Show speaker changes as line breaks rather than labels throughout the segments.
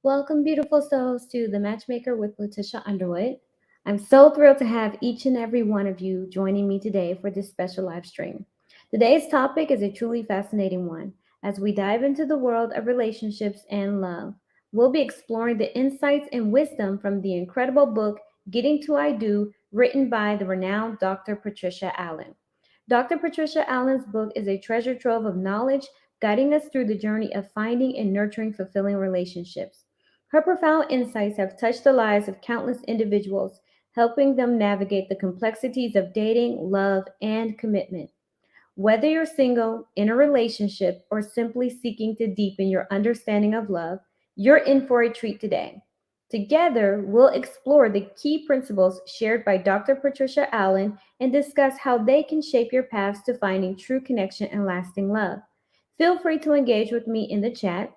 Welcome, beautiful souls, to The Matchmaker with Patricia Underwood. I'm so thrilled to have each and every one of you joining me today for this special live stream. Today's topic is a truly fascinating one. As we dive into the world of relationships and love, we'll be exploring the insights and wisdom from the incredible book Getting to I Do, written by the renowned Dr. Patricia Allen. Dr. Patricia Allen's book is a treasure trove of knowledge guiding us through the journey of finding and nurturing fulfilling relationships. Her profound insights have touched the lives of countless individuals, helping them navigate the complexities of dating, love, and commitment. Whether you're single, in a relationship, or simply seeking to deepen your understanding of love, you're in for a treat today. Together, we'll explore the key principles shared by Dr. Patricia Allen and discuss how they can shape your paths to finding true connection and lasting love. Feel free to engage with me in the chat,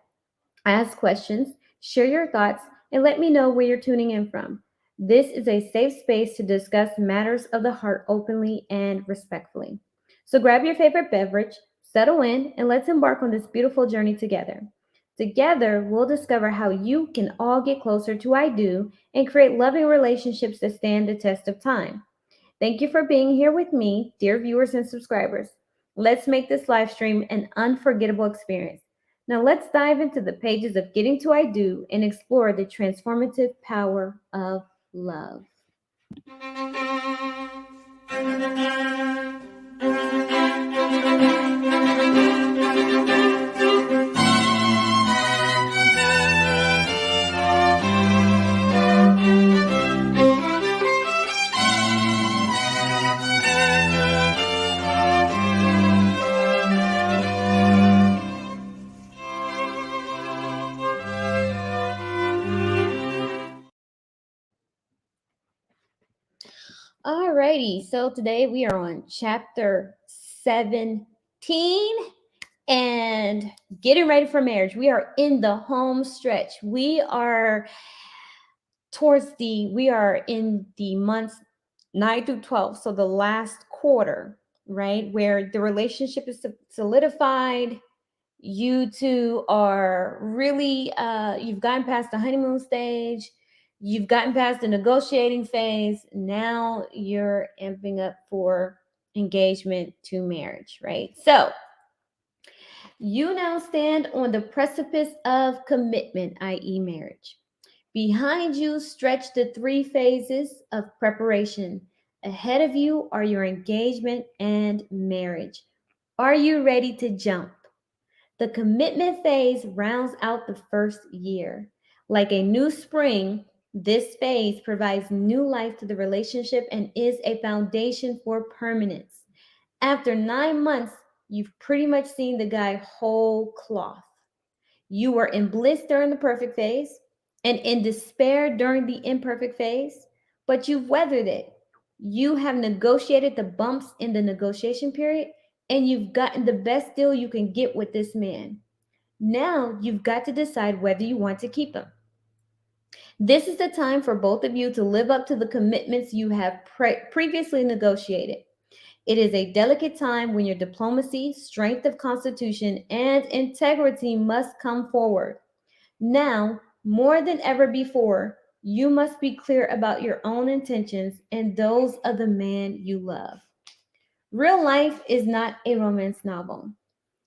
ask questions, share your thoughts, and let me know where you're tuning in from. This is a safe space to discuss matters of the heart openly and respectfully. So grab your favorite beverage, settle in, and let's embark on this beautiful journey together. Together, we'll discover how you can all get closer to I do and create loving relationships that stand the test of time. Thank you for being here with me, dear viewers and subscribers. Let's make this live stream an unforgettable experience. Now, let's dive into the pages of Getting to I Do and explore the transformative power of love. Alrighty, so today we are on chapter 17 and getting ready for marriage. We are in the home stretch. We are in the months 9 through 12, so the last quarter, right, where the relationship is solidified. You two are really you've gotten past the honeymoon stage, you've gotten past the negotiating phase. Now you're amping up for engagement to marriage, right? So you now stand on the precipice of commitment, i.e., marriage. Behind you stretch the three phases of preparation. Ahead of you are your engagement and marriage. Are you ready to jump? The commitment phase rounds out the first year. Like a new spring, this phase provides new life to the relationship and is a foundation for permanence. After 9 months, you've pretty much seen the guy whole cloth. You were in bliss during the perfect phase and in despair during the imperfect phase, but you've weathered it. You have negotiated the bumps in the negotiation period, and you've gotten the best deal you can get with this man. Now you've got to decide whether you want to keep him. This is the time for both of you to live up to the commitments you have previously negotiated. It is a delicate time when your diplomacy, strength of constitution, and integrity must come forward. Now, more than ever before, you must be clear about your own intentions and those of the man you love. Real life is not a romance novel.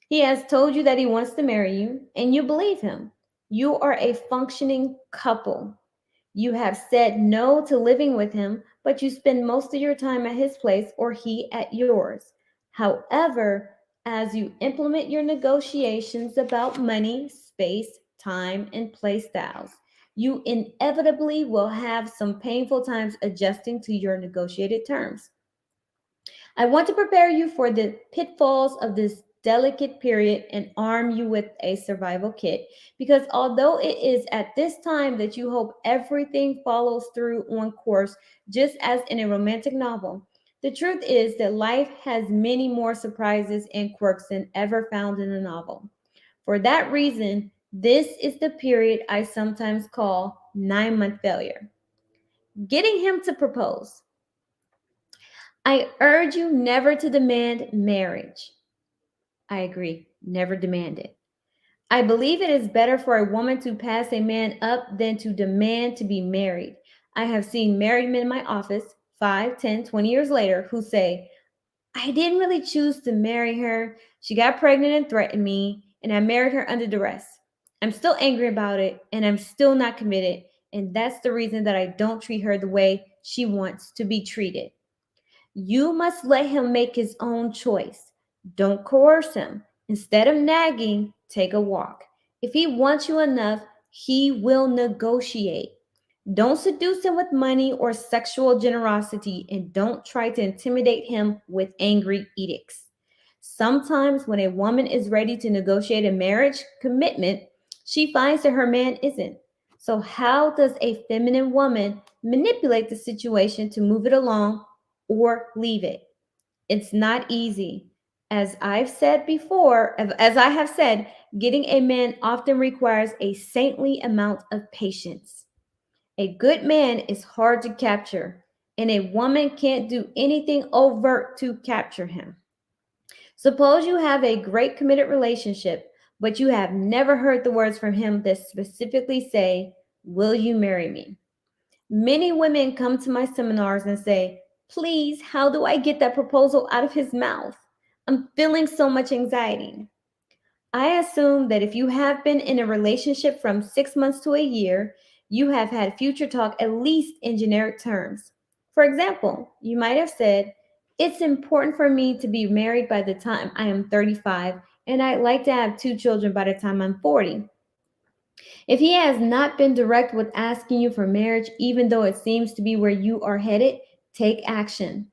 He has told you that he wants to marry you, and you believe him. You are a functioning couple. You have said no to living with him, but you spend most of your time at his place or he at yours. However, as you implement your negotiations about money, space, time, and play styles, you inevitably will have some painful times adjusting to your negotiated terms. I want to prepare you for the pitfalls of this delicate period and arm you with a survival kit, because although it is at this time that you hope everything follows through on course, just as in a romantic novel, the truth is that life has many more surprises and quirks than ever found in a novel. For that reason, this is the period I sometimes call 9 month failure. Getting him to propose. I urge you never to demand marriage. I agree, never demand it. I believe it is better for a woman to pass a man up than to demand to be married. I have seen married men in my office 5, 10, 20 years later who say, I didn't really choose to marry her. She got pregnant and threatened me, and I married her under duress. I'm still angry about it, and I'm still not committed, and that's the reason that I don't treat her the way she wants to be treated. You must let him make his own choice. Don't coerce him. Instead of nagging, take a walk. If he wants you enough, he will negotiate. Don't seduce him with money or sexual generosity, and don't try to intimidate him with angry edicts. Sometimes, when a woman is ready to negotiate a marriage commitment, she finds that her man isn't. So, how does a feminine woman manipulate the situation to move it along or leave it? It's not easy. As I have said, getting a man often requires a saintly amount of patience. A good man is hard to capture, and a woman can't do anything overt to capture him. Suppose you have a great committed relationship, but you have never heard the words from him that specifically say, will you marry me? Many women come to my seminars and say, please, how do I get that proposal out of his mouth? I'm feeling so much anxiety. I assume that if you have been in a relationship from 6 months to a year, you have had future talk at least in generic terms. For example, you might have said, it's important for me to be married by the time I am 35, and I'd like to have 2 children by the time I'm 40. If he has not been direct with asking you for marriage, even though it seems to be where you are headed, take action.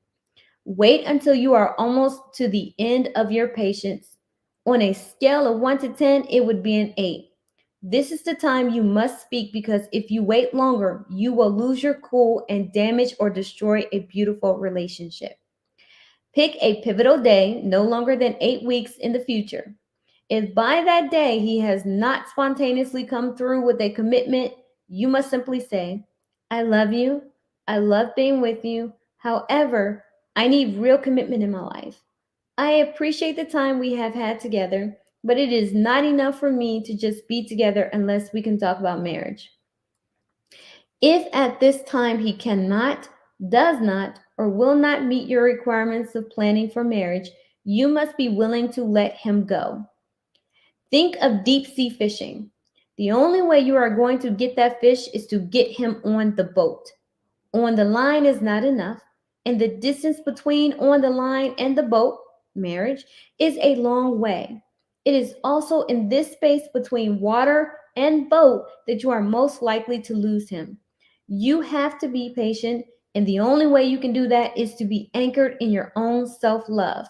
Wait until you are almost to the end of your patience. On a scale of 1 to 10, it would be an 8. This is the time you must speak because if you wait longer, you will lose your cool and damage or destroy a beautiful relationship. Pick a pivotal day, no longer than 8 weeks in the future. If by that day he has not spontaneously come through with a commitment, you must simply say, I love you. I love being with you. However, I need real commitment in my life. I appreciate the time we have had together, but it is not enough for me to just be together unless we can talk about marriage. If at this time he cannot, does not, or will not meet your requirements of planning for marriage, you must be willing to let him go. Think of deep sea fishing. The only way you are going to get that fish is to get him on the boat. On the line is not enough, and the distance between on the line and the boat, marriage, is a long way. It is also in this space between water and boat that you are most likely to lose him. You have to be patient, and the only way you can do that is to be anchored in your own self love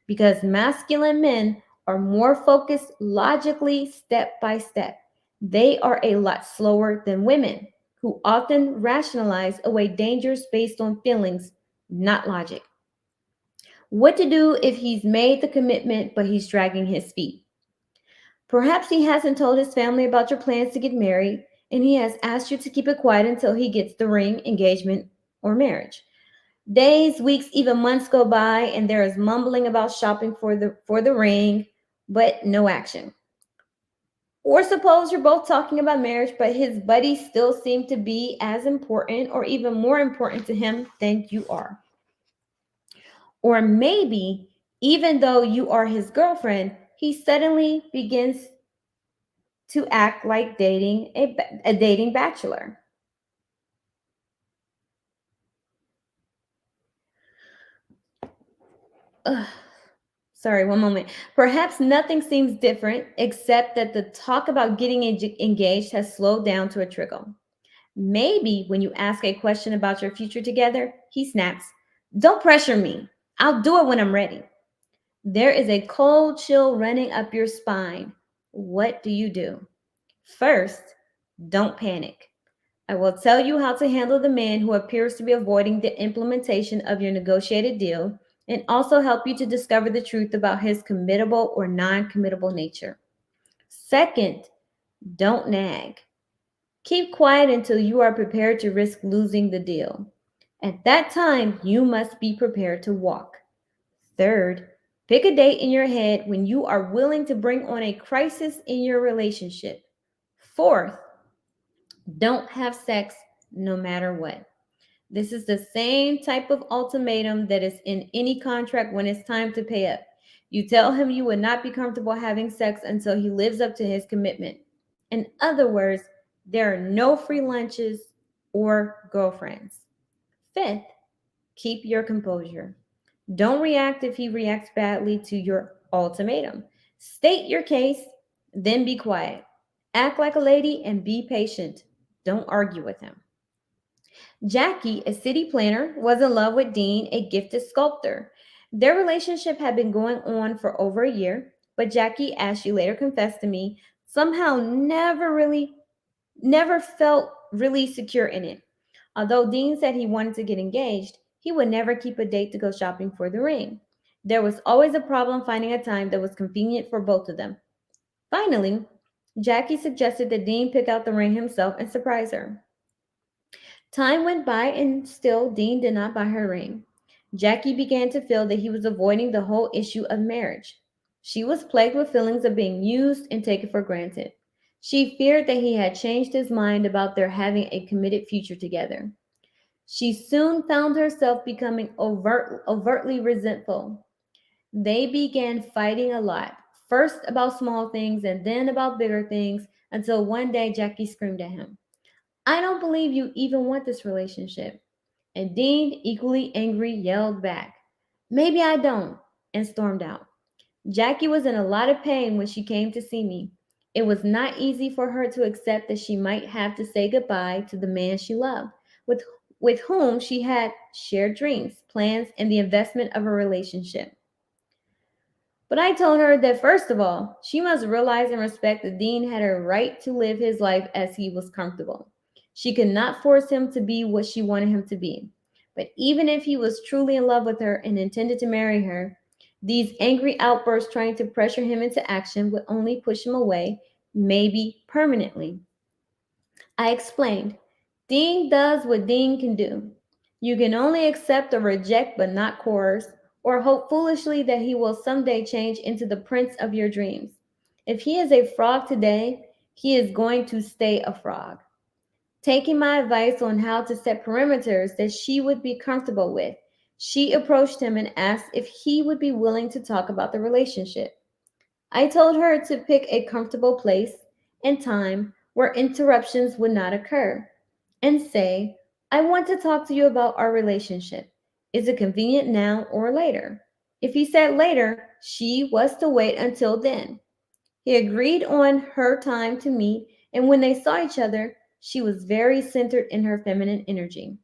because masculine men are more focused logically step by step. They are a lot slower than women who often rationalize away dangers based on feelings, not logic. What to do if he's made the commitment but he's dragging his feet? Perhaps he hasn't told his family about your plans to get married and he has asked you to keep it quiet until he gets the ring, engagement, or marriage. Days, weeks, even months go by and there is mumbling about shopping for the ring, but no action. Or suppose you're both talking about marriage, but his buddies still seem to be as important or even more important to him than you are. Or maybe, even though you are his girlfriend, he suddenly begins to act like dating a dating bachelor. Ugh. Sorry, one moment. Perhaps nothing seems different except that the talk about getting engaged has slowed down to a trickle. Maybe when you ask a question about your future together, he snaps, don't pressure me. I'll do it when I'm ready. There is a cold chill running up your spine. What do you do? First, don't panic. I will tell you how to handle the man who appears to be avoiding the implementation of your negotiated deal and also help you to discover the truth about his committable or non committable nature. Second, don't nag. Keep quiet until you are prepared to risk losing the deal. At that time, you must be prepared to walk. Third, Pick a date in your head when you are willing to bring on a crisis in your relationship. Fourth, don't have sex no matter what. This is the same type of ultimatum that is in any contract when it's time to pay up. You tell him you would not be comfortable having sex until he lives up to his commitment. In other words, there are no free lunches or girlfriends. Fifth, keep your composure. Don't react if he reacts badly to your ultimatum. State your case, then be quiet. Act like a lady and be patient. Don't argue with him. Jackie, a city planner, was in love with Dean, a gifted sculptor. Their relationship had been going on for over a year, but Jackie, as she later confessed to me, somehow never felt really secure in it. Although Dean said he wanted to get engaged, he would never keep a date to go shopping for the ring. There was always a problem finding a time that was convenient for both of them. Finally, Jackie suggested that Dean pick out the ring himself and surprise her. Time went by and still Dean did not buy her ring. Jackie began to feel that he was avoiding the whole issue of marriage. She was plagued with feelings of being used and taken for granted. She feared that he had changed his mind about their having a committed future together. She soon found herself becoming overtly resentful. They began fighting a lot, first about small things and then about bigger things, until one day Jackie screamed at him, "I don't believe you even want this relationship." And Dean, equally angry, yelled back, "Maybe I don't," and stormed out. Jackie was in a lot of pain when she came to see me. It was not easy for her to accept that she might have to say goodbye to the man she loved, with whom she had shared dreams, plans, and the investment of a relationship. But I told her that first of all, she must realize and respect that Dean had a right to live his life as he was comfortable. She could not force him to be what she wanted him to be. But even if he was truly in love with her and intended to marry her, these angry outbursts trying to pressure him into action would only push him away, maybe permanently. I explained, Dean does what Dean can do. You can only accept or reject but not coerce, or hope foolishly that he will someday change into the prince of your dreams. If he is a frog today, he is going to stay a frog. Taking my advice on how to set perimeters that she would be comfortable with, she approached him and asked if he would be willing to talk about the relationship. I told her to pick a comfortable place and time where interruptions would not occur and say, "I want to talk to you about our relationship. Is it convenient now or later?" If he said later, she was to wait until then. He agreed on her time to meet, and when they saw each other, she was very centered in her feminine energy.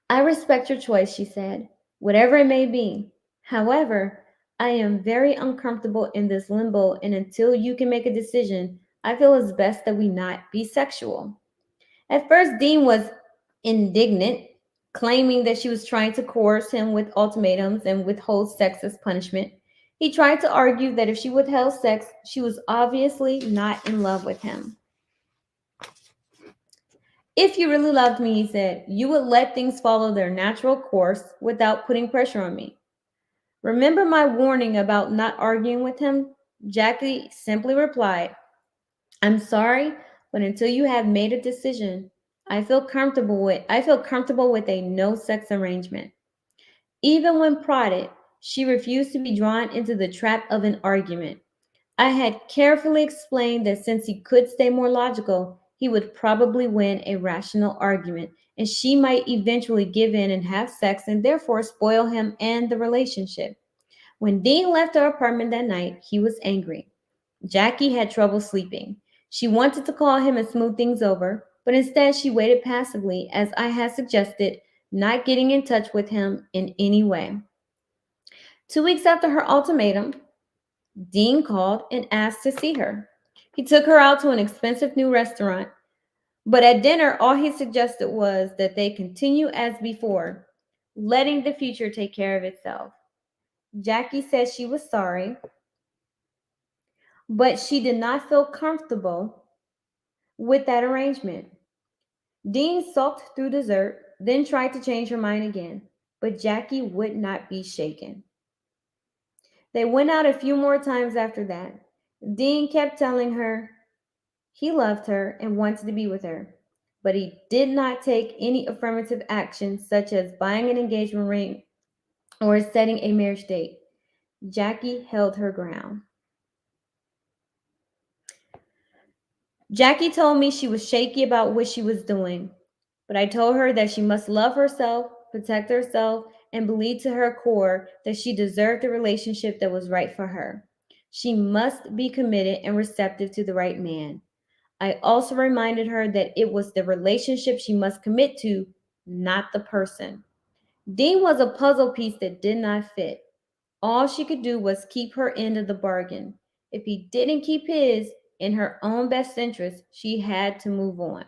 "I respect your choice," she said, "whatever it may be. However, I am very uncomfortable in this limbo, and until you can make a decision, I feel it's best that we not be sexual." At first, Dean was indignant, claiming that she was trying to coerce him with ultimatums and withhold sex as punishment. He tried to argue that if she withheld sex, she was obviously not in love with him. "If you really loved me," he said, "you would let things follow their natural course without putting pressure on me." Remember my warning about not arguing with him? Jackie simply replied, "I'm sorry, but until you have made a decision, I feel comfortable with a no sex arrangement." Even when prodded, she refused to be drawn into the trap of an argument. I had carefully explained that since he could stay more logical, he would probably win a rational argument, and she might eventually give in and have sex and therefore spoil him and the relationship. When Dean left her apartment that night, he was angry. Jackie had trouble sleeping. She wanted to call him and smooth things over, but instead she waited passively, as I had suggested, not getting in touch with him in any way. 2 weeks after her ultimatum, Dean called and asked to see her. He took her out to an expensive new restaurant, but at dinner, all he suggested was that they continue as before, letting the future take care of itself. Jackie said she was sorry, but she did not feel comfortable with that arrangement. Dean sulked through dessert, then tried to change her mind again, but Jackie would not be shaken. They went out a few more times after that. Dean kept telling her he loved her and wanted to be with her, but he did not take any affirmative action such as buying an engagement ring or setting a marriage date. Jackie held her ground. Jackie told me she was shaky about what she was doing, but I told her that she must love herself, protect herself, and believe to her core that she deserved the relationship that was right for her. She must be committed and receptive to the right man. I also reminded her that it was the relationship she must commit to, not the person. Dean was a puzzle piece that did not fit. All she could do was keep her end of the bargain. If he didn't keep his, in her own best interest, she had to move on.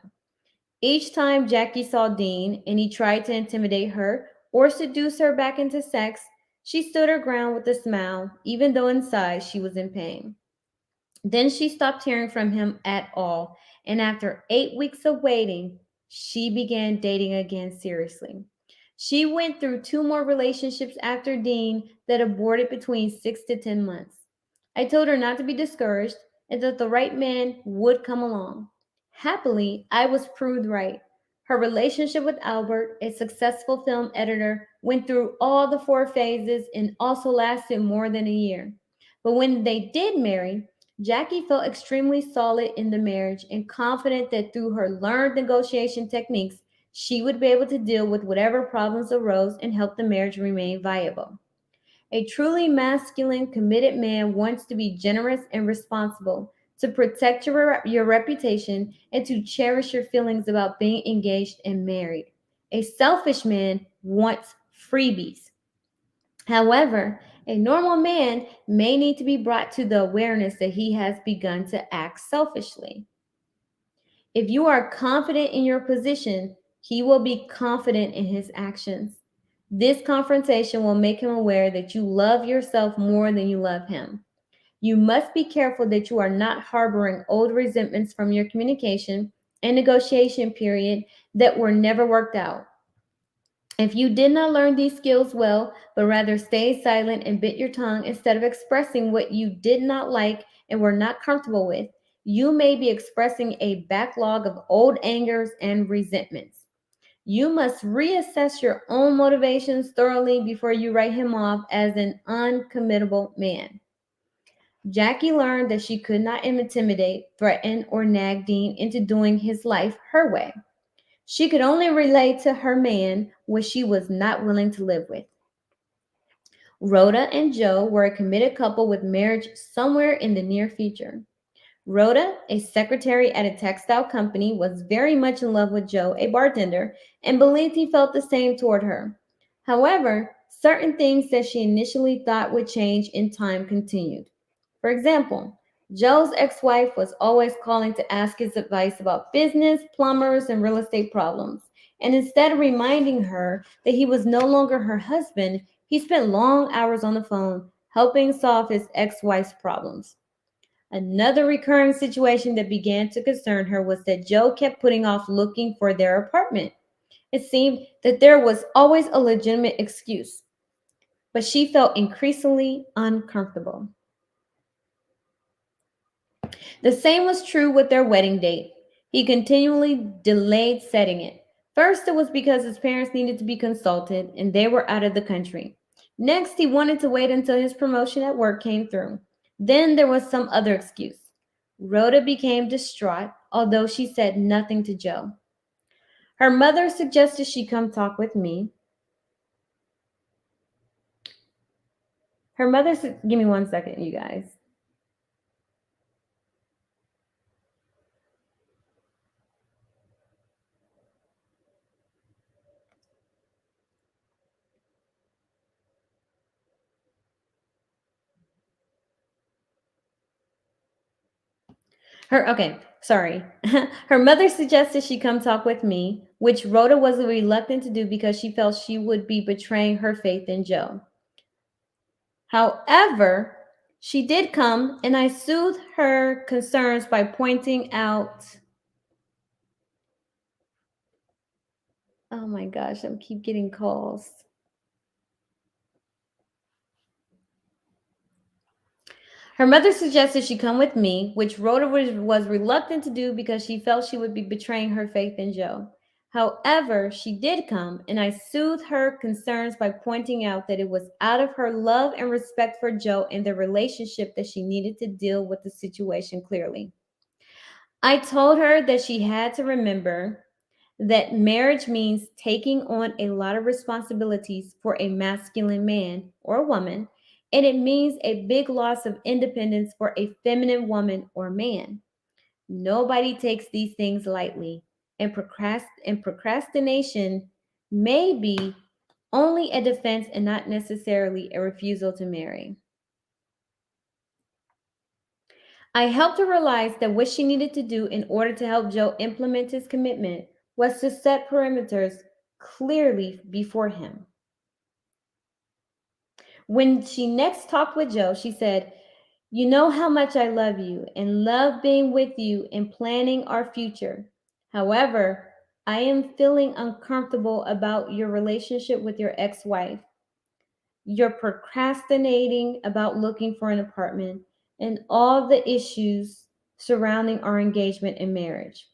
Each time Jackie saw Dean and he tried to intimidate her or seduce her back into sex, she stood her ground with a smile, even though inside she was in pain. Then she stopped hearing from him at all, and after 8 weeks of waiting, she began dating again seriously. She went through two more relationships after Dean that aborted between 6 to 10 months. I told her not to be discouraged and that the right man would come along. Happily, I was proved right. Her relationship with Albert, a successful film editor, went through all the four phases and also lasted more than a year. But when they did marry, Jackie felt extremely solid in the marriage and confident that through her learned negotiation techniques, she would be able to deal with whatever problems arose and help the marriage remain viable. A truly masculine, committed man wants to be generous and responsible, to protect your reputation, and to cherish your feelings about being engaged and married. A selfish man wants freebies. However, a normal man may need to be brought to the awareness that he has begun to act selfishly. If you are confident in your position, he will be confident in his actions. This confrontation will make him aware that you love yourself more than you love him. You must be careful that you are not harboring old resentments from your communication and negotiation period that were never worked out. If you did not learn these skills well, but rather stayed silent and bit your tongue instead of expressing what you did not like and were not comfortable with, you may be expressing a backlog of old angers and resentments. You must reassess your own motivations thoroughly before you write him off as an uncommittable man. Jackie learned that she could not intimidate, threaten, or nag Dean into doing his life her way. She could only relate to her man what she was not willing to live with. Rhoda and Joe were a committed couple with marriage somewhere in the near future. Rhoda, a secretary at a textile company, was very much in love with Joe, a bartender, and believed he felt the same toward her. However, certain things that she initially thought would change in time continued. For example, Joe's ex wife was always calling to ask his advice about business, plumbers, and real estate problems. And instead of reminding her that he was no longer her husband, he spent long hours on the phone helping solve his ex wife's problems. Another recurring situation that began to concern her was that Joe kept putting off looking for their apartment. It seemed that there was always a legitimate excuse, but she felt increasingly uncomfortable. The same was true with their wedding date. He continually delayed setting it. First, it was because his parents needed to be consulted and they were out of the country. Next, he wanted to wait until his promotion at work came through. Then there was some other excuse. Rhoda became distraught, although she said nothing to Joe. Her mother suggested she come talk with me. Give me 1 second, you guys. Sorry. Her mother suggested she come talk with me, which Rhoda was reluctant to do because she felt she would be betraying her faith in Joe. However, she did come and I soothed her concerns by pointing out. Oh my gosh, I keep getting calls. Her mother suggested she come with me, which Rhoda was reluctant to do because she felt she would be betraying her faith in Joe. However, she did come, and I soothed her concerns by pointing out that it was out of her love and respect for Joe and their relationship that she needed to deal with the situation clearly. I told her that she had to remember that marriage means taking on a lot of responsibilities for a masculine man or woman, and it means a big loss of independence for a feminine woman or man. Nobody takes these things lightly, and procrastination may be only a defense and not necessarily a refusal to marry. I helped her realize that what she needed to do in order to help Joe implement his commitment was to set perimeters clearly before him. When she next talked with Joe, she said, "You know how much I love you and love being with you and planning our future. However, I am feeling uncomfortable about your relationship with your ex wife. You're procrastinating about looking for an apartment and all the issues surrounding our engagement and marriage.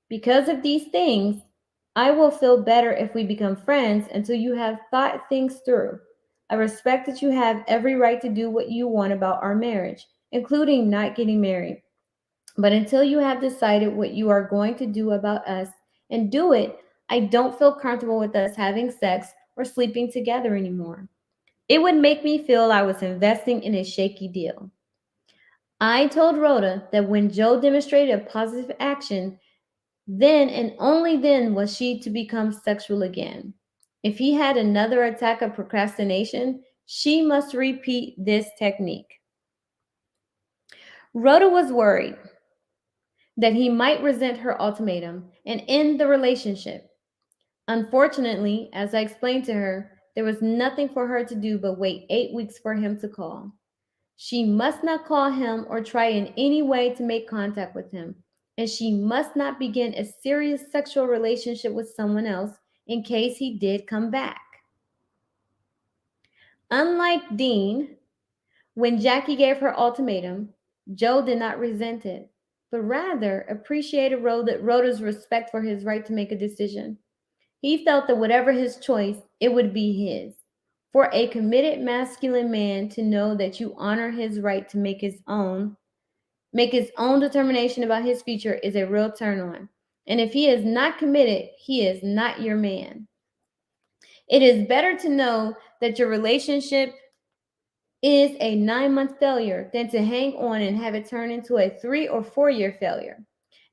Because of these things, I will feel better if we become friends until you have thought things through. I respect that you have every right to do what you want about our marriage, including not getting married. But until you have decided what you are going to do about us and do it, I don't feel comfortable with us having sex or sleeping together anymore. It would make me feel I was investing in a shaky deal." I told Rhoda that when Joe demonstrated a positive action, then and only then was she to become sexual again. If he had another attack of procrastination, she must repeat this technique. Rhoda was worried that he might resent her ultimatum and end the relationship. Unfortunately, as I explained to her, there was nothing for her to do but wait 8 weeks for him to call. She must not call him or try in any way to make contact with him, and she must not begin a serious sexual relationship with someone else in case he did come back. Unlike Dean, when Jackie gave her ultimatum, Joe did not resent it, but rather appreciated Rhoda's respect for his right to make a decision. He felt that whatever his choice, it would be his. For a committed masculine man to know that you honor his right to make his own determination about his future is a real turn on. And if he is not committed, he is not your man. It is better to know that your relationship is a 9-month failure than to hang on and have it turn into a 3 or 4 year failure.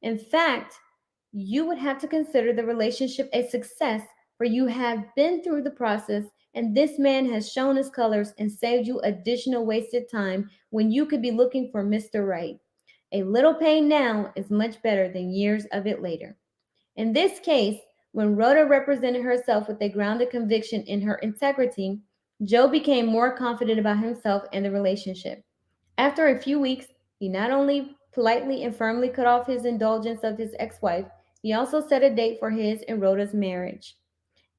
In fact, you would have to consider the relationship a success, for you have been through the process and this man has shown his colors and saved you additional wasted time when you could be looking for Mr. Right. A little pain now is much better than years of it later. In this case, when Rhoda represented herself with a grounded conviction in her integrity, Joe became more confident about himself and the relationship. After a few weeks, he not only politely and firmly cut off his indulgence of his ex wife, he also set a date for his and Rhoda's marriage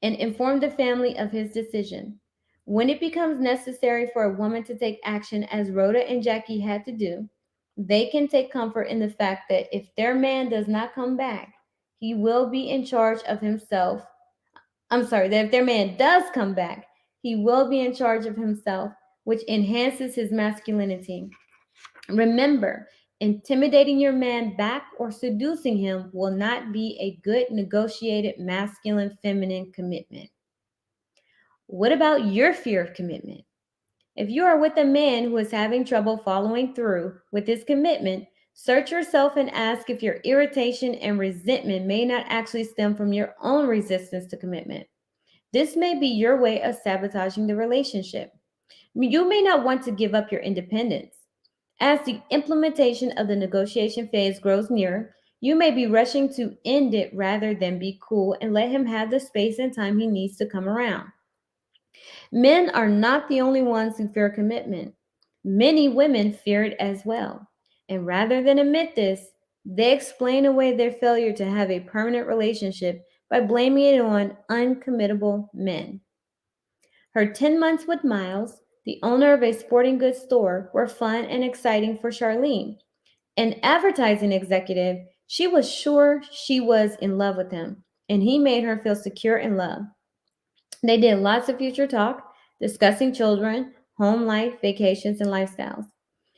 and informed the family of his decision. When it becomes necessary for a woman to take action, as Rhoda and Jackie had to do, they can take comfort in the fact that if their man does not come back, he will be in charge of himself. That if their man does come back, he will be in charge of himself, which enhances his masculinity. Remember, intimidating your man back or seducing him will not be a good negotiated masculine feminine commitment. What about your fear of commitment? If you are with a man who is having trouble following through with his commitment, search yourself and ask if your irritation and resentment may not actually stem from your own resistance to commitment. This may be your way of sabotaging the relationship. You may not want to give up your independence. As the implementation of the negotiation phase grows nearer, you may be rushing to end it rather than be cool and let him have the space and time he needs to come around. Men are not the only ones who fear commitment. Many women fear it as well. And rather than admit this, they explain away their failure to have a permanent relationship by blaming it on uncommittable men. Her 10 months with Miles the owner of a sporting goods store, were fun and exciting for Charlene. An advertising executive, she was sure she was in love with him, and he made her feel secure and loved. They did lots of future talk, discussing children, home life, vacations, and lifestyles.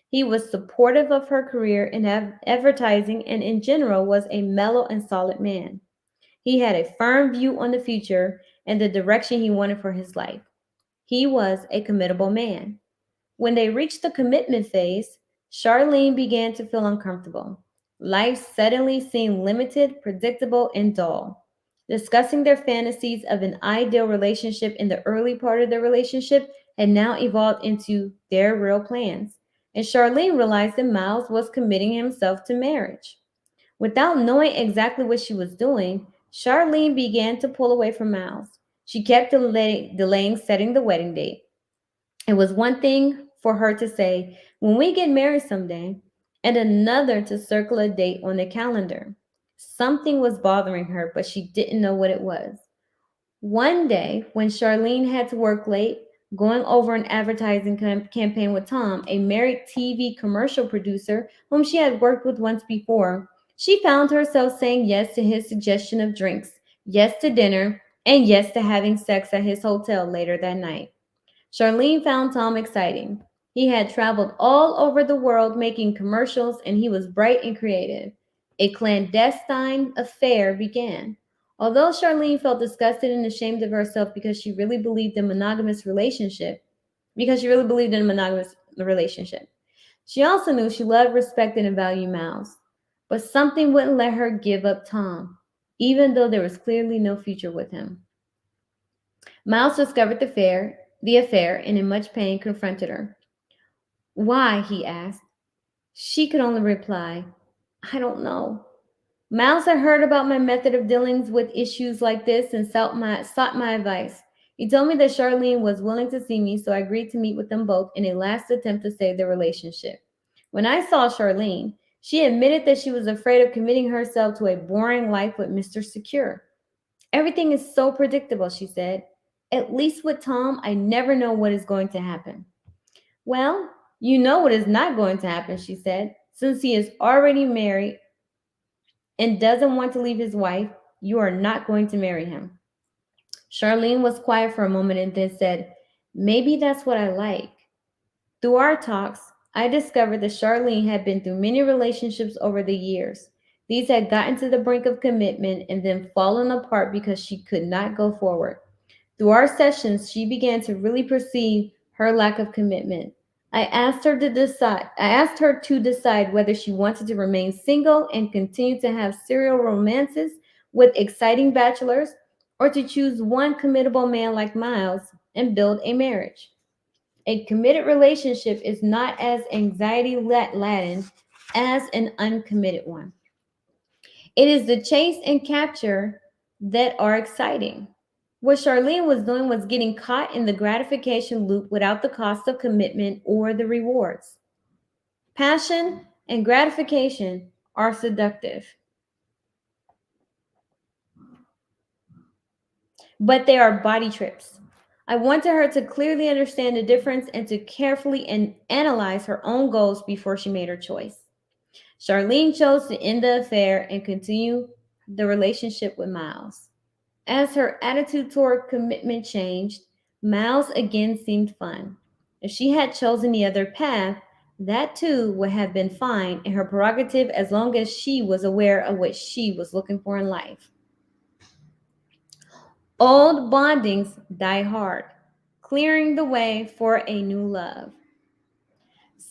He was supportive of her career in advertising and, in general, was a mellow and solid man. He had a firm view on the future and the direction he wanted for his life. He was a committable man. When they reached the commitment phase, Charlene began to feel uncomfortable. Life suddenly seemed limited, predictable, and dull. Discussing their fantasies of an ideal relationship in the early part of their relationship had now evolved into their real plans, and Charlene realized that Miles was committing himself to marriage. Without knowing exactly what she was doing, Charlene began to pull away from Miles. She kept delaying setting the wedding date. It was one thing for her to say, when we get married someday, and another to circle a date on the calendar. Something was bothering her, but she didn't know what it was. One day, when Charlene had to work late, going over an advertising campaign with Tom, a married TV commercial producer whom she had worked with once before, she found herself saying yes to his suggestion of drinks, yes to dinner, and yes to having sex at his hotel later that night. Charlene found Tom exciting. He had traveled all over the world making commercials, and he was bright and creative. A clandestine affair began. Although Charlene felt disgusted and ashamed of herself because she really believed in a monogamous relationship, she also knew she loved, respected, and valued Miles. But something wouldn't let her give up Tom, even though there was clearly no future with him. Miles discovered the affair, and in much pain confronted her. Why? He asked. She could only reply, I don't know. Miles had heard about my method of dealing with issues like this and sought my advice. He told me that Charlene was willing to see me, so I agreed to meet with them both in a last attempt to save their relationship. When I saw Charlene, she admitted that she was afraid of committing herself to a boring life with Mr. Secure. Everything is so predictable, she said. At least with Tom, I never know what is going to happen. Well, you know what is not going to happen, she said. Since he is already married and doesn't want to leave his wife, you are not going to marry him. Charlene was quiet for a moment and then said, maybe that's what I like. Through our talks, I discovered that Charlene had been through many relationships over the years. These had gotten to the brink of commitment and then fallen apart because she could not go forward. Through our sessions, she began to really perceive her lack of commitment. I asked her to decide whether she wanted to remain single and continue to have serial romances with exciting bachelors or to choose one committable man like Miles and build a marriage. A committed relationship is not as anxiety laden as an uncommitted one. It is the chase and capture that are exciting. What Charlene was doing was getting caught in the gratification loop without the cost of commitment or the rewards. Passion and gratification are seductive, but they are body trips. I wanted her to clearly understand the difference and to carefully analyze her own goals before she made her choice. Charlene chose to end the affair and continue the relationship with Miles. As her attitude toward commitment changed, Miles again seemed fun. If she had chosen the other path, that too would have been fine and her prerogative as long as she was aware of what she was looking for in life. Old bondings die hard, clearing the way for a new love.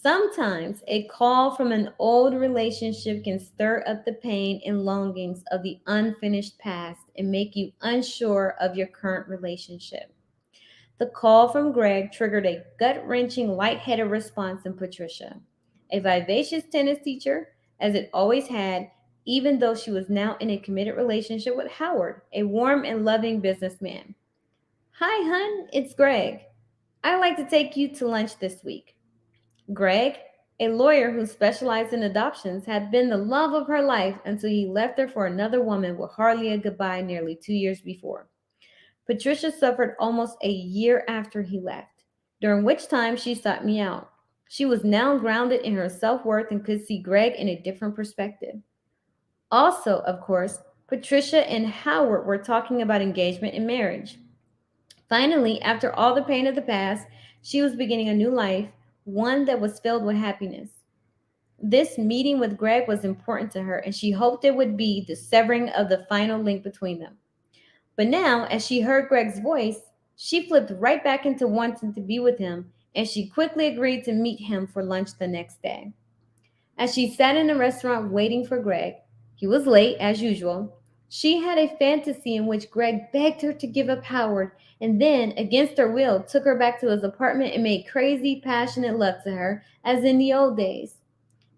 Sometimes a call from an old relationship can stir up the pain and longings of the unfinished past and make you unsure of your current relationship. The call from Greg triggered a gut wrenching, lightheaded response in Patricia, a vivacious tennis teacher, as it always had, even though she was now in a committed relationship with Howard, a warm and loving businessman. Hi, hun, it's Greg. I'd like to take you to lunch this week. Greg, a lawyer who specialized in adoptions, had been the love of her life until he left her for another woman with hardly a goodbye nearly 2 years before. Patricia suffered almost a year after he left. during which time she sought me out. She was now grounded in her self worth and could see Greg in a different perspective. Also, of course, Patricia and Howard were talking about engagement and marriage. Finally, after all the pain of the past, she was beginning a new life, one that was filled with happiness. This meeting with Greg was important to her, and she hoped it would be the severing of the final link between them. But now, as she heard Greg's voice, she flipped right back into wanting to be with him, and she quickly agreed to meet him for lunch the next day. As she sat in the restaurant waiting for Greg, he was late as usual. She had a fantasy in which Greg begged her to give up Howard and then, against her will, took her back to his apartment and made crazy, passionate love to her, as in the old days.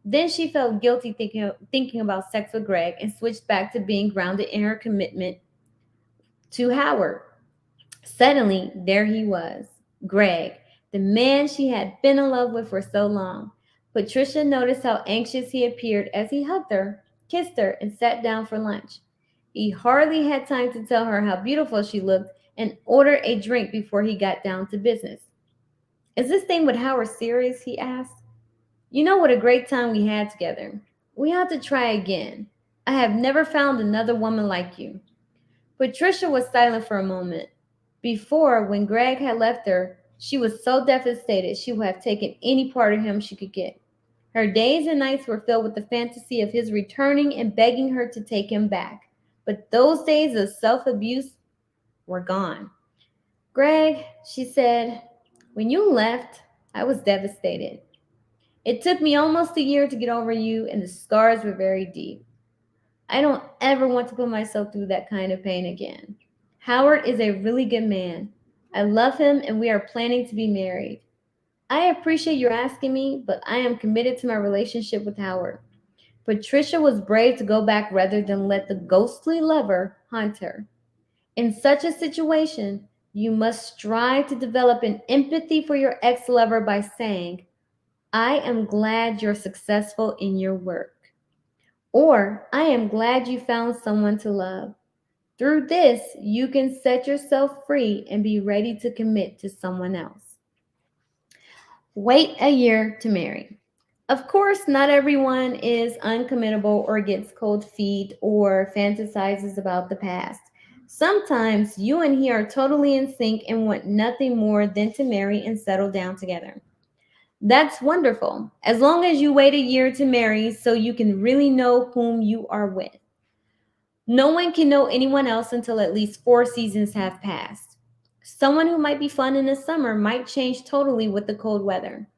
Then she felt guilty thinking about sex with Greg and switched back to being grounded in her commitment to Howard. Suddenly, there he was, Greg, the man she had been in love with for so long. Patricia noticed how anxious he appeared as he hugged her, kissed her, and sat down for lunch. He hardly had time to tell her how beautiful she looked and order a drink before he got down to business. Is this thing with Howard serious? He asked. You know what a great time we had together. We have to try again. I have never found another woman like you. Patricia was silent for a moment. Before, when Greg had left her, she was so devastated she would have taken any part of him she could get. Her days and nights were filled with the fantasy of his returning and begging her to take him back. But those days of self abuse were gone. Greg, she said, when you left, I was devastated. It took me almost a year to get over you, and the scars were very deep. I don't ever want to put myself through that kind of pain again. Howard is a really good man. I love him and we are planning to be married. I appreciate your asking me, but I am committed to my relationship with Howard. Patricia was brave to go back rather than let the ghostly lover haunt her. In such a situation, you must strive to develop an empathy for your ex lover by saying, I am glad you're successful in your work. Or, I am glad you found someone to love. Through this, you can set yourself free and be ready to commit to someone else. Wait a year to marry. Of course, not everyone is uncommittable or gets cold feet or fantasizes about the past. Sometimes you and he are totally in sync and want nothing more than to marry and settle down together. That's wonderful, as long as you wait a year to marry so you can really know whom you are with. No one can know anyone else until at least 4 seasons have passed. Someone who might be fun in the summer might change totally with the cold weather.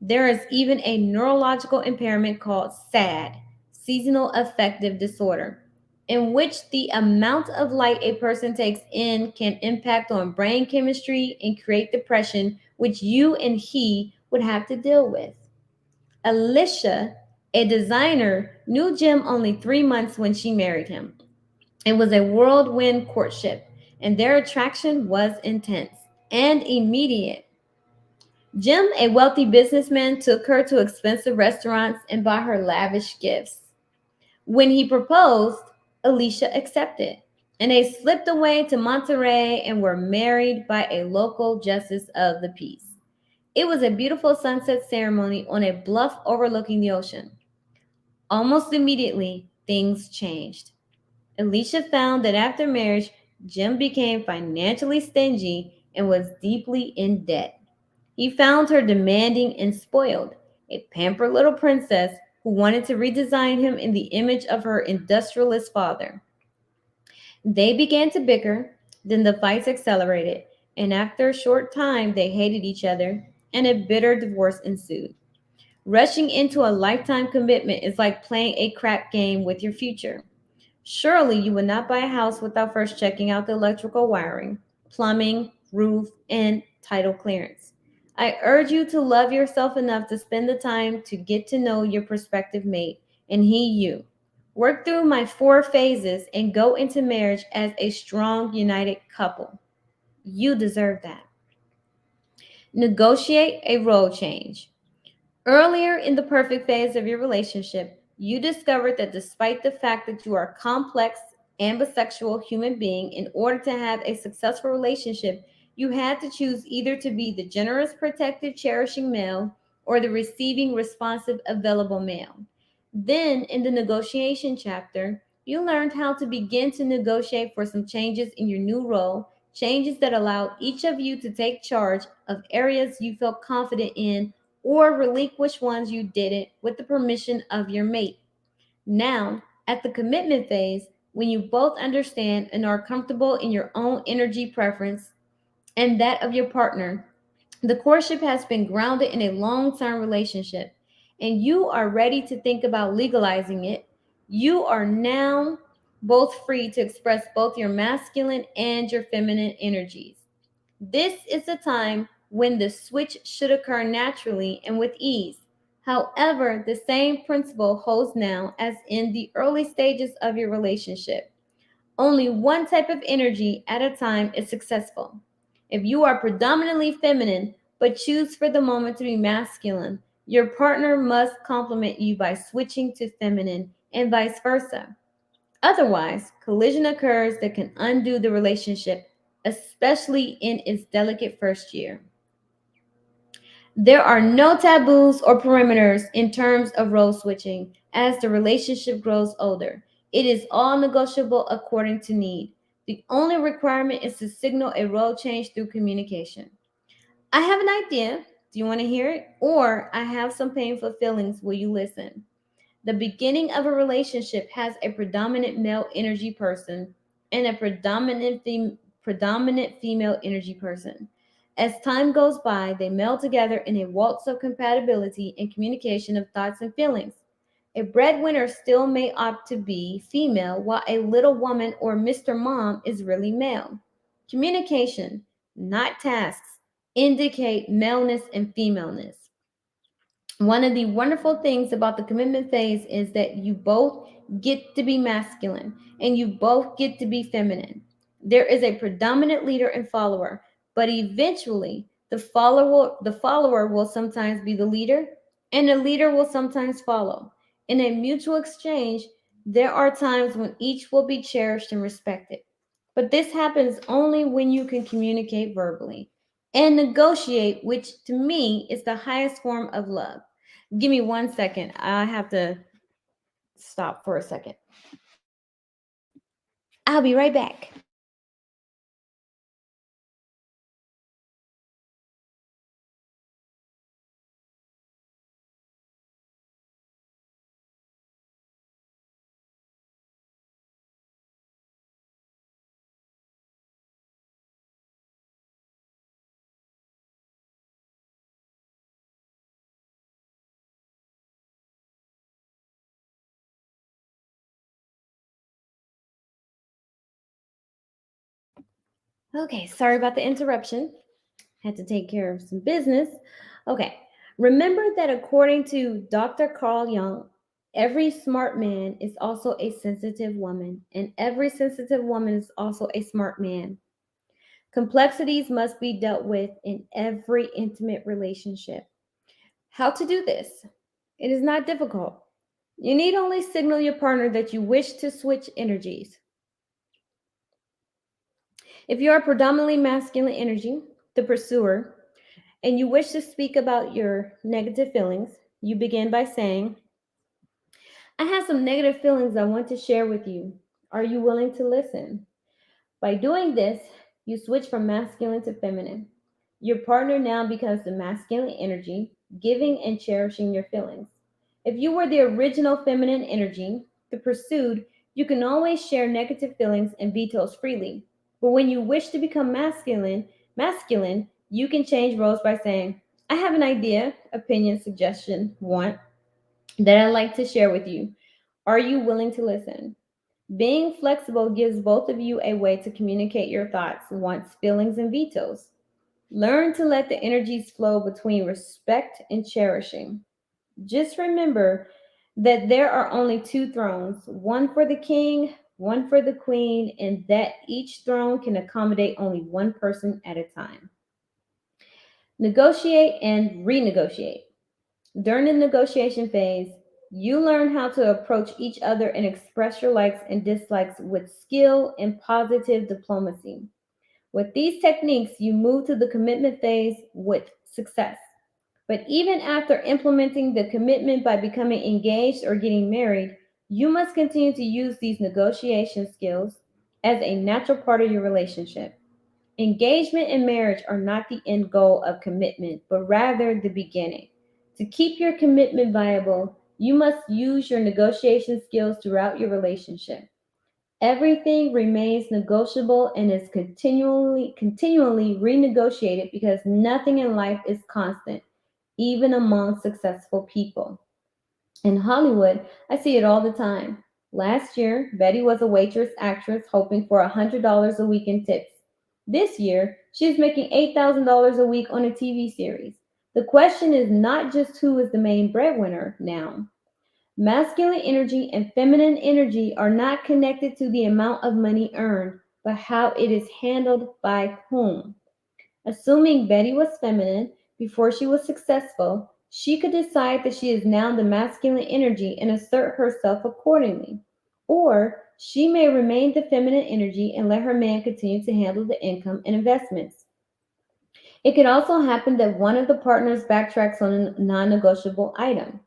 There is even a neurological impairment called SAD, seasonal affective disorder, in which the amount of light a person takes in can impact on brain chemistry and create depression, which you and he would have to deal with. Alicia, a designer, knew Jim only 3 months when she married him. It was a whirlwind courtship, and their attraction was intense and immediate. Jim, a wealthy businessman, took her to expensive restaurants and bought her lavish gifts. When he proposed, Alicia accepted, and they slipped away to Monterey and were married by a local justice of the peace. It was a beautiful sunset ceremony on a bluff overlooking the ocean. Almost immediately, things changed. Alicia found that after marriage, Jim became financially stingy and was deeply in debt. He found her demanding and spoiled, a pampered little princess who wanted to redesign him in the image of her industrialist father. They began to bicker, then the fights accelerated, and after a short time, they hated each other, and a bitter divorce ensued. Rushing into a lifetime commitment is like playing a crap game with your future. Surely you would not buy a house without first checking out the electrical wiring, plumbing, roof, and title clearance. I urge you to love yourself enough to spend the time to get to know your prospective mate and he you. Work through my 4 phases and go into marriage as a strong, united couple. You deserve that. Negotiate a role change. Earlier in the perfect phase of your relationship, you discovered that despite the fact that you are a complex and bisexual human being, in order to have a successful relationship, You had to choose either to be the generous, protective, cherishing male or the receiving, responsive, available male. Then, in the negotiation chapter, you learned how to begin to negotiate for some changes in your new role, changes that allowed each of you to take charge of areas you felt confident in or relinquish ones you didn't with the permission of your mate. Now, at the commitment phase, when you both understand and are comfortable in your own energy preference and that of your partner, the courtship has been grounded in a long term relationship, and you are ready to think about legalizing it. You are now both free to express both your masculine and your feminine energies. This is the time when the switch should occur naturally and with ease. However, the same principle holds now as in the early stages of your relationship. Only one type of energy at a time is successful. If you are predominantly feminine but choose for the moment to be masculine, your partner must complement you by switching to feminine and vice versa. Otherwise, collision occurs that can undo the relationship, especially in its delicate first year. There are no taboos or perimeters in terms of role switching as the relationship grows older. It is all negotiable according to need. The only requirement is to signal a role change through communication. I have an idea. Do you want to hear it? Or I have some painful feelings. Will you listen? The beginning of a relationship has a predominant male energy person and a predominant female energy person. As time goes by, they meld together in a waltz of compatibility and communication of thoughts and feelings. A breadwinner still may opt to be female, while a little woman or Mr. Mom is really male. Communication, not tasks, indicate maleness and femaleness. One of the wonderful things about the commitment phase is that you both get to be masculine and you both get to be feminine. There is a predominant leader and follower, but eventually the follower will sometimes be the leader and the leader will sometimes follow. In a mutual exchange, there are times when each will be cherished and respected. But this happens only when you can communicate verbally and negotiate, which to me is the highest form of love. Give me 1 second. I have to stop for a second. I'll be right back. Okay, sorry about the interruption. Had to take care of some business. Okay, remember that according to Dr. Carl Jung, every smart man is also a sensitive woman, and every sensitive woman is also a smart man. Complexities must be dealt with in every intimate relationship. How to do this? It is not difficult. You need only signal your partner that you wish to switch energies. If you are predominantly masculine energy, the pursuer, and you wish to speak about your negative feelings, you begin by saying, I have some negative feelings I want to share with you. Are you willing to listen? By doing this, you switch from masculine to feminine. Your partner now becomes the masculine energy, giving and cherishing your feelings. If you were the original feminine energy, the pursued, you can always share negative feelings and vetoes freely. But when you wish to become masculine, you can change roles by saying, I have an idea, opinion, suggestion, want that I'd like to share with you. Are you willing to listen? Being flexible gives both of you a way to communicate your thoughts, wants, feelings, and vetoes. Learn to let the energies flow between respect and cherishing. Just remember that there are only two thrones, one for the king, one for the queen, and that each throne can accommodate only one person at a time. Negotiate and renegotiate. During the negotiation phase, you learn how to approach each other and express your likes and dislikes with skill and positive diplomacy. With these techniques, you move to the commitment phase with success. But even after implementing the commitment by becoming engaged or getting married, you must continue to use these negotiation skills as a natural part of your relationship. Engagement and marriage are not the end goal of commitment, but rather the beginning. To keep your commitment viable, you must use your negotiation skills throughout your relationship. Everything remains negotiable and is continually renegotiated because nothing in life is constant, even among successful people. In Hollywood, I see it all the time. Last year, Betty was a waitress actress hoping for $100 a week in tips. This year, she is making $8,000 a week on a TV series. The question is not just who is the main breadwinner now. Masculine energy and feminine energy are not connected to the amount of money earned, but how it is handled by whom. Assuming Betty was feminine before she was successful, she could decide that she is now the masculine energy and assert herself accordingly. Or she may remain the feminine energy and let her man continue to handle the income and investments. It could also happen that one of the partners backtracks on a non negotiable item.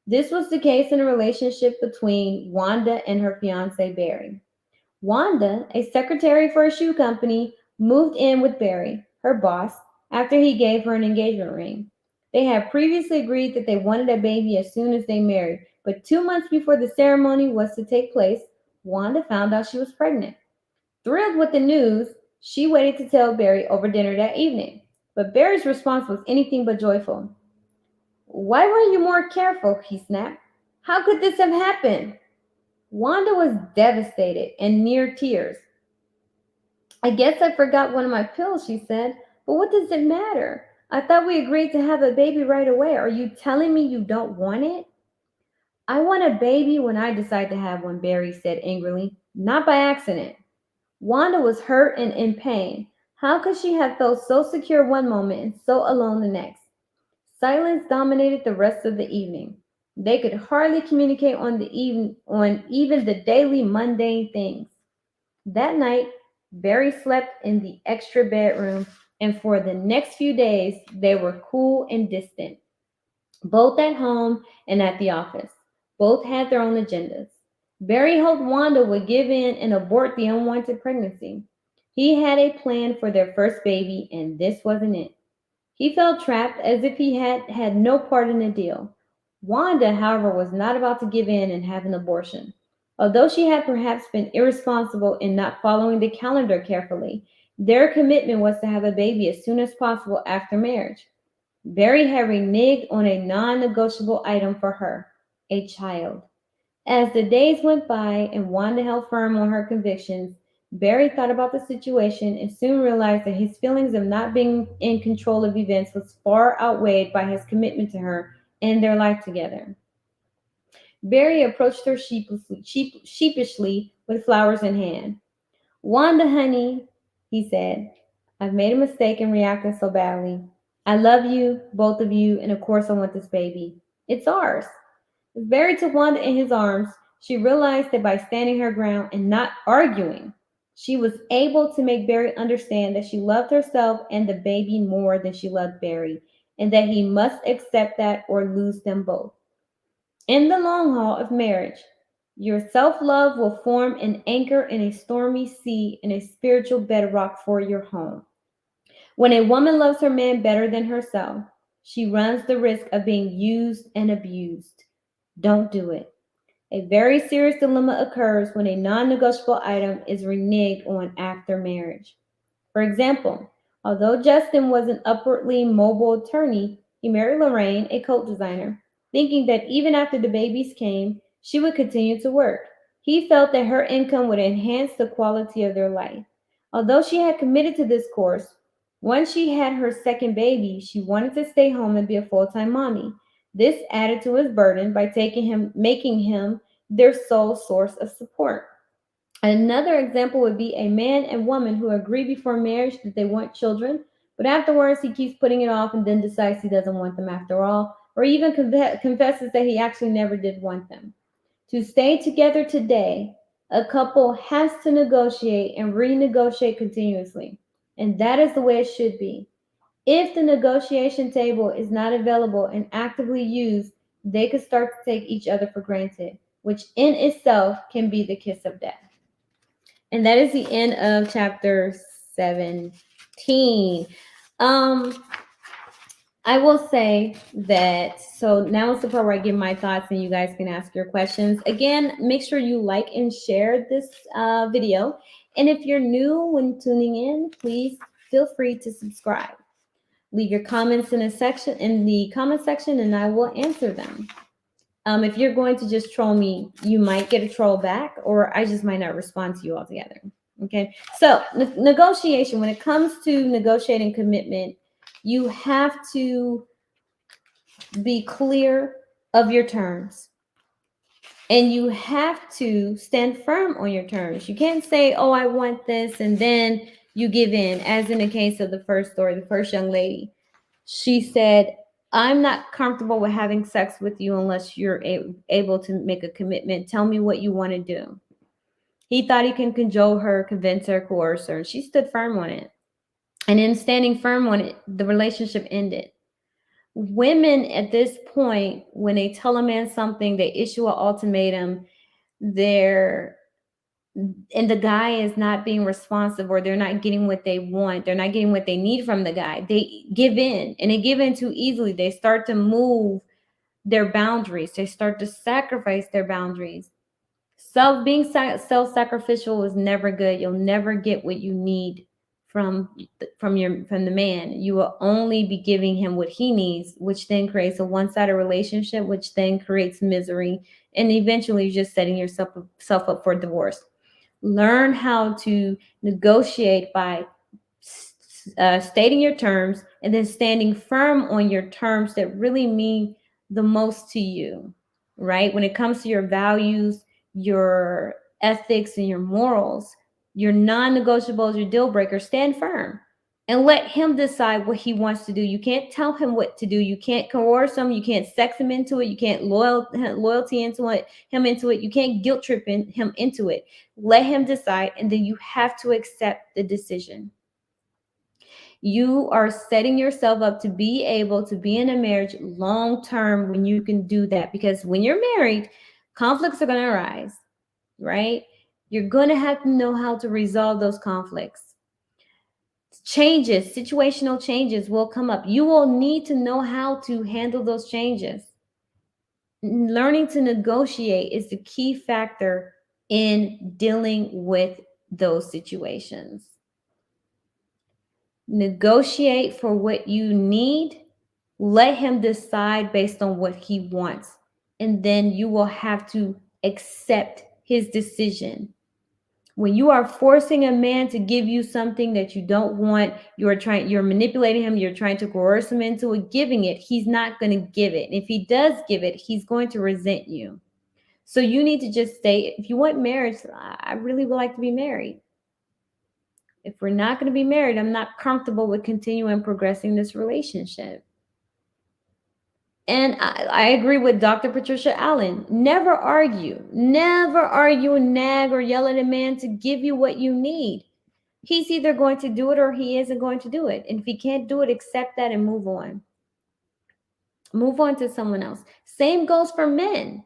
This was the case in a relationship between Wanda and her fiance Barry. Wanda, a secretary for a shoe company, moved in with Barry, her boss, after he gave her an engagement ring. They had previously agreed that they wanted a baby as soon as they married, but 2 months before the ceremony was to take place, Wanda found out she was pregnant. Thrilled with the news, she waited to tell Barry over dinner that evening. But Barry's response was anything but joyful. Why weren't you more careful? He snapped. How could this have happened? Wanda was devastated and near tears. I guess I forgot one of my pills, she said. But what does it matter? I thought we agreed to have a baby right away. Are you telling me you don't want it? I want a baby when I decide to have one, Barry said angrily, not by accident. Wanda was hurt and in pain. How could she have felt so secure one moment and so alone the next? Silence dominated the rest of the evening. They could hardly communicate on even the daily mundane things. That night, Barry slept in the extra bedroom, and for the next few days, they were cool and distant, both at home and at the office. Both had their own agendas. Barry hoped Wanda would give in and abort the unwanted pregnancy. He had a plan for their first baby, and this wasn't it. He felt trapped as if he had had no part in the deal. Wanda, however, was not about to give in and have an abortion. Although she had perhaps been irresponsible in not following the calendar carefully, their commitment was to have a baby as soon as possible after marriage. Barry had reneged on a non negotiable item for her, a child. As the days went by and Wanda held firm on her convictions, Barry thought about the situation and soon realized that his feelings of not being in control of events was far outweighed by his commitment to her and their life together. Barry approached her sheepishly with flowers in hand. Wanda, honey, he said, I've made a mistake in reacting so badly. I love you, both of you, and of course I want this baby. It's ours. With Barry took Wanda in his arms, she realized that by standing her ground and not arguing, she was able to make Barry understand that she loved herself and the baby more than she loved Barry, and that he must accept that or lose them both. In the long haul of marriage, your self love will form an anchor in a stormy sea and a spiritual bedrock for your home. When a woman loves her man better than herself, she runs the risk of being used and abused. Don't do it. A very serious dilemma occurs when a non negotiable item is reneged on after marriage. For example, although Justin was an upwardly mobile attorney, he married Lorraine, a coat designer, thinking that even after the babies came, she would continue to work. He felt that her income would enhance the quality of their life. Although she had committed to this course, once she had her second baby, she wanted to stay home and be a full-time mommy. This added to his burden by making him their sole source of support. Another example would be a man and woman who agree before marriage that they want children, but afterwards he keeps putting it off and then decides he doesn't want them after all, or even confesses that he actually never did want them. To stay together today, a couple has to negotiate and renegotiate continuously. And that is the way it should be. If the negotiation table is not available and actively used, they could start to take each other for granted, which in itself can be the kiss of death. And that is the end of chapter 17. Um, I will say that, so now is the part where I give my thoughts and you guys can ask your questions. Again, make sure you like and share this video. And if you're new when tuning in, please feel free to subscribe. Leave your comments in the comment section and I will answer them. If you're going to just troll me, you might get a troll back, or I just might not respond to you altogether. Okay. So negotiation, when it comes to negotiating commitment, you have to be clear of your terms. And you have to stand firm on your terms. You can't say, oh, I want this, and then you give in, as in the case of the first story, the first young lady. She said, I'm not comfortable with having sex with you unless you're able to make a commitment. Tell me what you want to do. He thought he can cajole her, convince her, coerce her, and she stood firm on it. And in standing firm on it, the relationship ended. Women at this point, when they tell a man something, they issue an ultimatum, they're and the guy is not being responsive, or they're not getting what they want, they're not getting what they need from the guy, they give in, and they give in too easily. They start to move their boundaries, they start to sacrifice their boundaries. Being self-sacrificial is never good. You'll never get what you need from from the man. You will only be giving him what he needs, which then creates a one-sided relationship, which then creates misery, and eventually you're just setting yourself up for divorce. Learn how to negotiate by stating your terms and then standing firm on your terms that really mean the most to you, right? When it comes to your values, your ethics, and your morals, your non negotiables, your deal breakers, stand firm and let him decide what he wants to do. You can't tell him what to do. You can't coerce him. You can't sex him into it. You can't loyalty into it, him into it. You can't guilt trip him into it. Let him decide, and then you have to accept the decision. You are setting yourself up to be able to be in a marriage long term when you can do that. Because when you're married, conflicts are going to arise, right? You're going to have to know how to resolve those conflicts. Situational changes will come up. You will need to know how to handle those changes. Learning to negotiate is the key factor in dealing with those situations. Negotiate for what you need. Let him decide based on what he wants. And then you will have to accept his decision. When you are forcing a man to give you something that you don't want, you're manipulating him, you're trying to coerce him into it, giving it, he's not going to give it. And if he does give it, he's going to resent you. So you need to just say, if you want marriage, I really would like to be married. If we're not going to be married, I'm not comfortable with continuing progressing this relationship. And I agree with Dr. Patricia Allen. Never argue, nag, or yell at a man to give you what you need. He's either going to do it or he isn't going to do it. And if he can't do it, accept that and move on. Move on to someone else. Same goes for men.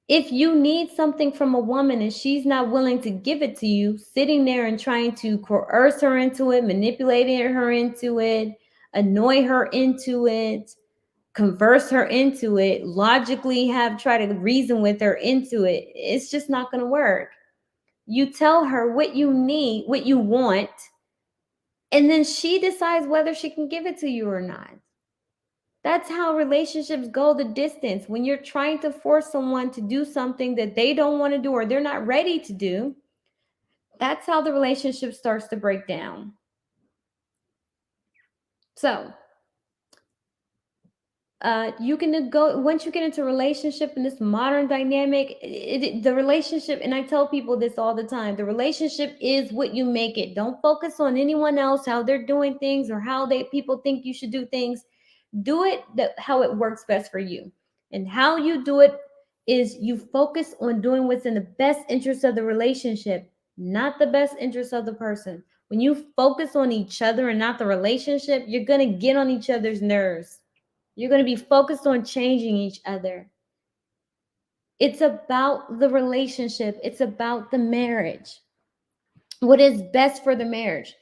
If you need something from a woman and she's not willing to give it to you, sitting there and trying to coerce her into it, manipulating her into it, annoy her into it, converse her into it, logically try to reason with her into it, it's just not going to work. You tell her what you need, what you want, and then she decides whether she can give it to you or not. That's how relationships go the distance. When you're trying to force someone to do something that they don't want to do or they're not ready to do, that's how the relationship starts to break down. So, you can go once you get into a relationship in this modern dynamic, the relationship, and I tell people this all the time, the relationship is what you make it. Don't focus on anyone else, how they're doing things or how people think you should do things. Do it how it works best for you. And how you do it is you focus on doing what's in the best interest of the relationship, not the best interest of the person. When you focus on each other and not the relationship, you're going to get on each other's nerves. You're going to be focused on changing each other. It's about the relationship, it's about the marriage. What is best for the marriage?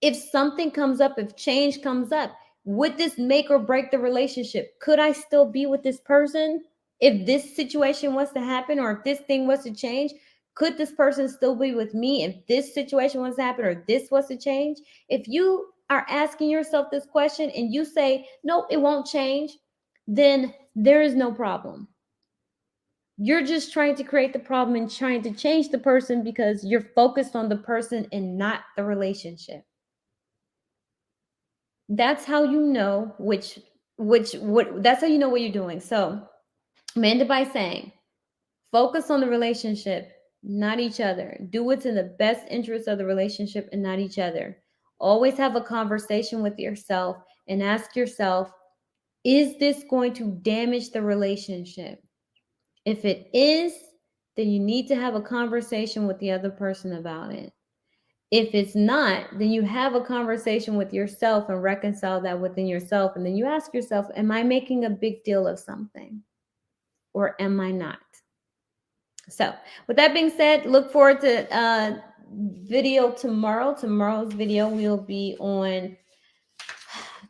If something comes up, if change comes up, would this make or break the relationship? Could I still be with this person if this situation was to happen, or if this thing was to change? Could this person still be with me if this situation was to happen, or this was to change? If you are asking yourself this question and you say, no, it won't change, then there is no problem. You're just trying to create the problem and trying to change the person because you're focused on the person and not the relationship. That's how you know what that's how you know what you're doing. So Amanda by saying, focus on the relationship, not each other. Do what's in the best interest of the relationship and not each other. Always have a conversation with yourself and ask yourself, is this going to damage the relationship? If it is, then you need to have a conversation with the other person about it. If it's not, then you have a conversation with yourself and reconcile that within yourself. And then you ask yourself, am I making a big deal of something or am I not? So with that being said, look forward to video tomorrow. Tomorrow's video will be on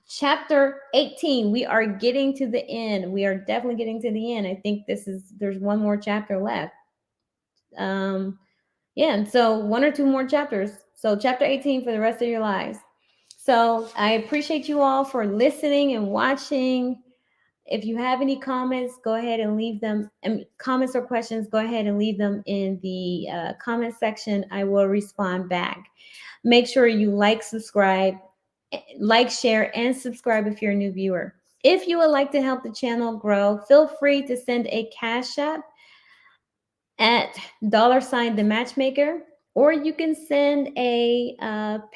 chapter 18. We are getting to the end. We are definitely getting to the end. I think there's one more chapter left. Yeah, and so one or two more chapters. So chapter 18 for the rest of your lives. So I appreciate you all for listening and watching. If you have any comments, go ahead and leave them. And comments or questions, go ahead and leave them in the comment section. I will respond back. Make sure you like, share, and subscribe if you're a new viewer. If you would like to help the channel grow, feel free to send a Cash App at $the matchmaker, or you can send a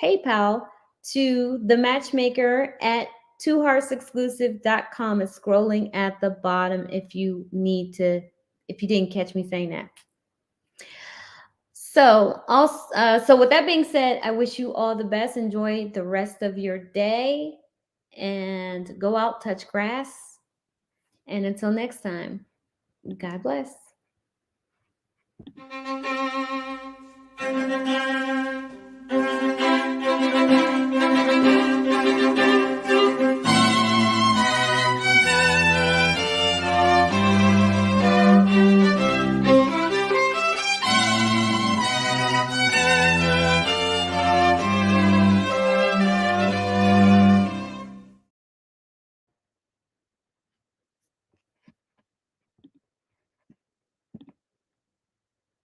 PayPal to the matchmaker at twoheartsexclusive.com. It's scrolling at the bottom if you didn't catch me saying that. So also, so with that being said, I wish you all the best. Enjoy the rest of your day and go out, touch grass. And until next time, God bless.